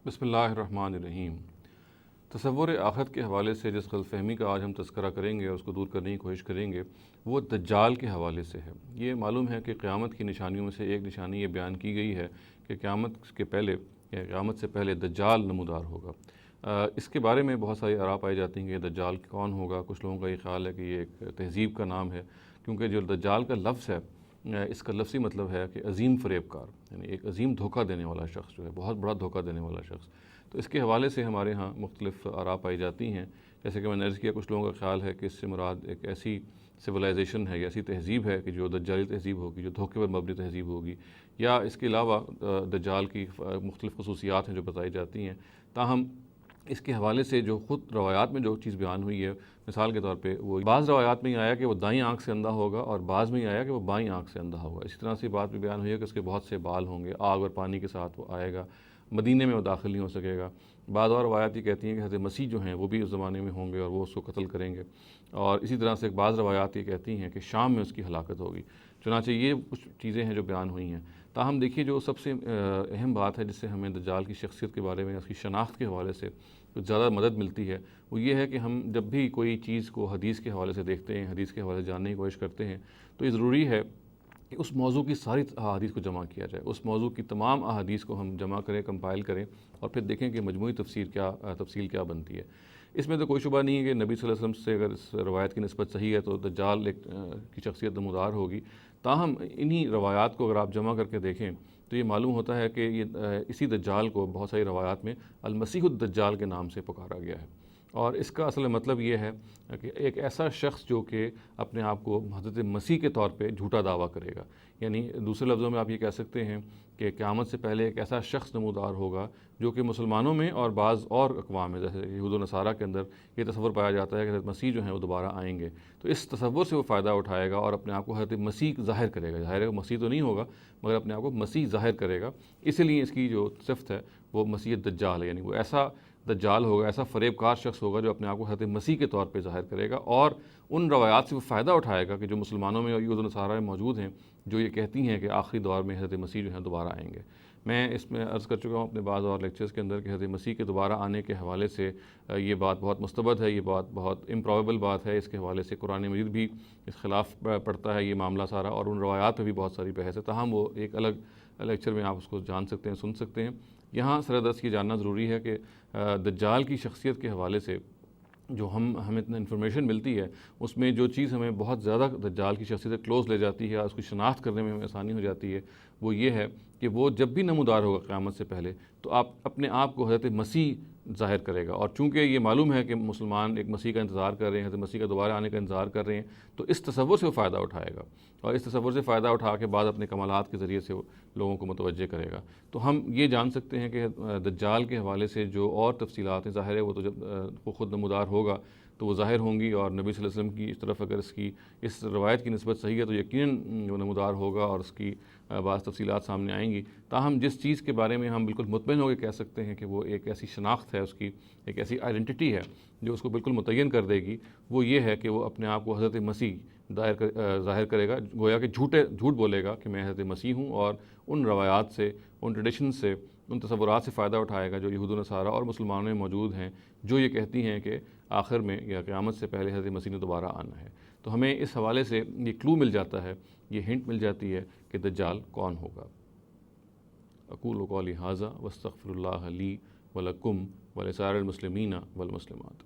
بسم اللہ الرحمن الرحیم۔ تصور آخرت کے حوالے سے جس غلط فہمی کا آج ہم تذکرہ کریں گے اور اس کو دور کرنے کی کوشش کریں گے وہ دجال کے حوالے سے ہے۔ یہ معلوم ہے کہ قیامت کی نشانیوں میں سے ایک نشانی یہ بیان کی گئی ہے کہ قیامت کے پہلے یا قیامت سے پہلے دجال نمودار ہوگا۔ اس کے بارے میں بہت ساری آراء پائی جاتی ہیں کہ دجال کون ہوگا۔ کچھ لوگوں کا یہ خیال ہے کہ یہ ایک تہذیب کا نام ہے، کیونکہ جو دجال کا لفظ ہے اس کا لفظی مطلب ہے کہ عظیم فریب کار، یعنی ایک عظیم دھوکہ دینے والا شخص جو ہے، بہت بڑا دھوکہ دینے والا شخص۔ تو اس کے حوالے سے ہمارے ہاں مختلف آراء پائی جاتی ہیں۔ جیسے کہ میں نے عرض کیا، کچھ لوگوں کا خیال ہے کہ اس سے مراد ایک ایسی سویلائزیشن ہے یا ایسی تہذیب ہے کہ جو دجالی تہذیب ہوگی، جو دھوکے پر مبنی تہذیب ہوگی، یا اس کے علاوہ دجال کی مختلف خصوصیات ہیں جو بتائی جاتی ہیں۔ تاہم اس کے حوالے سے جو خود روایات میں جو چیز بیان ہوئی ہے، مثال کے طور پہ وہ بعض روایات میں یہ آیا کہ وہ دائیں آنکھ سے اندھا ہوگا اور بعض میں یہ آیا کہ وہ بائیں آنکھ سے اندھا ہوگا۔ اسی طرح سے بات بھی بیان ہوئی ہے کہ اس کے بہت سے بال ہوں گے، آگ اور پانی کے ساتھ وہ آئے گا، مدینے میں وہ داخل نہیں ہو سکے گا۔ بعض اور روایات یہ کہتی ہیں کہ حضرت مسیح جو ہیں وہ بھی اس زمانے میں ہوں گے اور وہ اس کو قتل کریں گے، اور اسی طرح سے بعض روایات یہ کہتی ہیں کہ شام میں اس کی ہلاکت ہوگی۔ چنانچہ یہ کچھ چیزیں ہیں جو بیان ہوئی ہیں۔ تاہم دیکھیے، جو سب سے اہم بات ہے جس سے ہمیں دجال کی شخصیت کے بارے میں، اس کی شناخت کے حوالے سے کچھ زیادہ مدد ملتی ہے، وہ یہ ہے کہ ہم جب بھی کوئی چیز کو حدیث کے حوالے سے دیکھتے ہیں، حدیث کے حوالے سے جاننے کی کوشش کرتے ہیں، تو یہ ضروری ہے کہ اس موضوع کی ساری احادیث کو جمع کیا جائے، اس موضوع کی تمام احادیث کو ہم جمع کریں، کمپائل کریں، اور پھر دیکھیں کہ مجموعی تفصیل کیا بنتی ہے۔ اس میں تو کوئی شبہ نہیں ہے کہ نبی صلی اللہ علیہ وسلم سے اگر اس روایت کی نسبت صحیح ہے تو دجال کی شخصیت نمودار ہوگی۔ تاہم انہی روایات کو اگر آپ جمع کر کے دیکھیں تو یہ معلوم ہوتا ہے کہ یہ اسی دجال کو بہت ساری روایات میں المسیح الدجال کے نام سے پکارا گیا ہے، اور اس کا اصل مطلب یہ ہے کہ ایک ایسا شخص جو کہ اپنے آپ کو حضرت مسیح کے طور پہ جھوٹا دعویٰ کرے گا۔ یعنی دوسرے لفظوں میں آپ یہ کہہ سکتے ہیں کہ قیامت سے پہلے ایک ایسا شخص نمودار ہوگا جو کہ مسلمانوں میں اور بعض اور اقوام میں، جیسے یہود و نصارہ کے اندر یہ تصور پایا جاتا ہے کہ حضرت مسیح جو ہیں وہ دوبارہ آئیں گے، تو اس تصور سے وہ فائدہ اٹھائے گا اور اپنے آپ کو حضرت مسیح ظاہر کرے گا۔ ظاہر ہے مسیح تو نہیں ہوگا مگر اپنے آپ کو مسیح ظاہر کرے گا۔ اسی لیے اس کی جو صفت ہے وہ مسیح الدجال ہے، یعنی وہ ایسا دجال ہوگا، ایسا فریب کار شخص ہوگا جو اپنے آپ کو حضرت مسیح کے طور پہ ظاہر کرے گا، اور ان روایات سے وہ فائدہ اٹھائے گا کہ جو مسلمانوں میں اور یہود و نصارہ میں موجود ہیں، جو یہ کہتی ہیں کہ آخری دور میں حضرت مسیح جو ہیں دوبارہ آئیں گے۔ میں اس میں عرض کر چکا ہوں اپنے بعض اور لیکچرز کے اندر کہ حضرت مسیح کے دوبارہ آنے کے حوالے سے یہ بات بہت مستبد ہے، یہ بات بہت امپرابیبل بات ہے۔ اس کے حوالے سے قرآن مجید بھی اس خلاف پڑتا ہے یہ معاملہ سارا، اور ان روایات پہ بھی بہت ساری بحث ہے۔ تاہم وہ ایک الگ لیکچر میں آپ اس کو جان سکتے ہیں، سن سکتے ہیں۔ یہاں سردست یہ جاننا ضروری ہے کہ دجال کی شخصیت کے حوالے سے جو ہمیں اتنا انفارمیشن ملتی ہے، اس میں جو چیز ہمیں بہت زیادہ دجال کی شخصیت سے کلوز لے جاتی ہے اور اس کی شناخت کرنے میں ہمیں آسانی ہو جاتی ہے، وہ یہ ہے کہ وہ جب بھی نمودار ہوگا قیامت سے پہلے تو آپ اپنے آپ کو حضرت مسیح ظاہر کرے گا، اور چونکہ یہ معلوم ہے کہ مسلمان ایک مسیح کا انتظار کر رہے ہیں، حضرت مسیح کا دوبارہ آنے کا انتظار کر رہے ہیں، تو اس تصور سے وہ فائدہ اٹھائے گا، اور اس تصور سے فائدہ اٹھا کے بعد اپنے کمالات کے ذریعے سے وہ لوگوں کو متوجہ کرے گا۔ تو ہم یہ جان سکتے ہیں کہ دجال کے حوالے سے جو اور تفصیلات ہیں، ظاہر ہے وہ تو جب وہ خود نمودار ہوگا تو وہ ظاہر ہوں گی، اور نبی صلی اللہ علیہ وسلم کی اس طرف اگر اس روایت کی نسبت صحیح ہے تو یقیناً وہ نمودار ہوگا اور اس کی بعض تفصیلات سامنے آئیں گی۔ تاہم جس چیز کے بارے میں ہم بالکل مطمئن ہو کے کہہ سکتے ہیں کہ وہ ایک ایسی شناخت ہے، اس کی ایک ایسی آئیڈینٹی ہے جو اس کو بالکل متعین کر دے گی، وہ یہ ہے کہ وہ اپنے آپ کو حضرت مسیح ظاہر کرے گا، گویا کہ جھوٹ بولے گا کہ میں حضرت مسیح ہوں، اور ان روایات سے، ان ٹریڈیشن سے، ان تصورات سے فائدہ اٹھائے گا جو یہود و نصارہ اور مسلمانوں میں موجود ہیں، جو یہ کہتی ہیں کہ آخر میں یا قیامت سے پہلے حضرت مسیح نے دوبارہ آنا ہے۔ تو ہمیں اس حوالے سے یہ کلو مل جاتا ہے، یہ ہنٹ مل جاتی ہے کہ دجال کون ہوگا۔ اقول قولی ھذا واستغفر اللہ لی ولکم ولسائر المسلمین والمسلمات۔